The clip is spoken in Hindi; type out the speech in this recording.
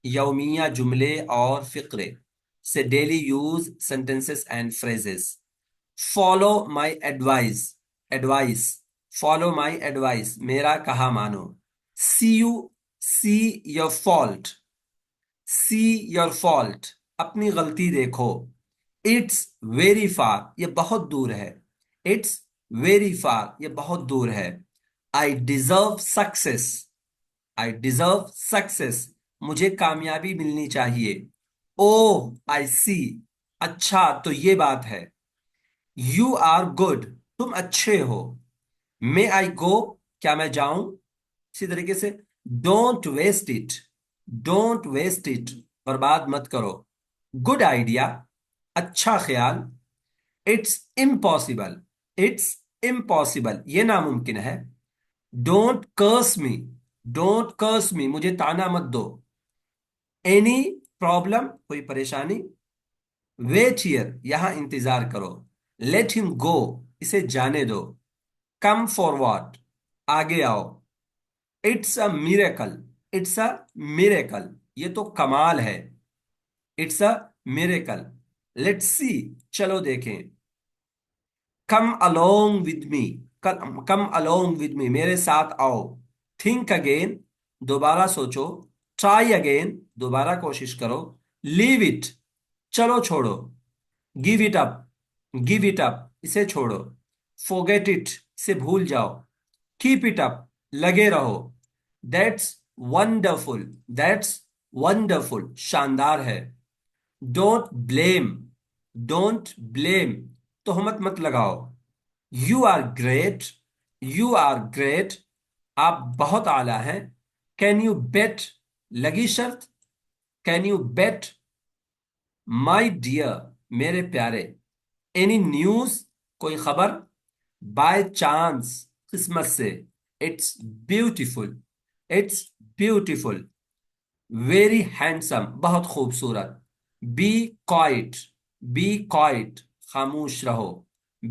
यौमिया जुमले और फिक्रे से daily use sentences and phrases. Follow my advice, advice, follow my advice, मेरा कहा मानो। See you, see your fault, see your fault, अपनी गलती देखो। इट्स वेरी फार, ये बहुत दूर है। इट्स वेरी फार, ये बहुत दूर है। I deserve success, I deserve success, मुझे कामयाबी मिलनी चाहिए। ओह आई सी, अच्छा तो ये बात है। यू आर गुड, तुम अच्छे हो। मे आई गो, क्या मैं जाऊं। इसी तरीके से don't waste it, don't waste it, बर्बाद मत करो। गुड आइडिया, अच्छा ख्याल। इट्स इम्पॉसिबल, इट्स इम्पॉसिबल, ये नामुमकिन है। डोंट कर्स मी, डोंट कर्स मी, मुझे ताना मत दो। एनी प्रॉब्लम, कोई परेशानी। वेट हियर, यहां इंतजार करो। लेट हिम गो, इसे जाने दो। कम फॉरवर्ड, आगे आओ। It's a miracle, it's a miracle, ये तो कमाल है। It's a miracle. Let's see, चलो देखें। Come along with me, come along with me, मेरे साथ आओ। थिंक अगेन, दोबारा सोचो। ट्राई अगेन, दोबारा कोशिश करो। लीव इट, चलो छोड़ो। Give it up, give it up, इसे छोड़ो। फॉरगेट इट, इसे भूल जाओ। कीप इट अप, लगे रहो। दैट्स वंडरफुल, दैट्स वंडरफुल, शानदार है। डोंट ब्लेम, डोंट ब्लेम, तोहमत मत लगाओ। You are great, you are great, आप बहुत आला हैं। कैन यू बेट, लगी शर्त। Can you bet. My dear, मेरे प्यारे। एनी न्यूज, कोई खबर। बाय चांस, किस्मत से। It's beautiful, it's beautiful. Very handsome, बहुत खूबसूरत। बी क्वाइट, बी क्वाइट, खामोश रहो।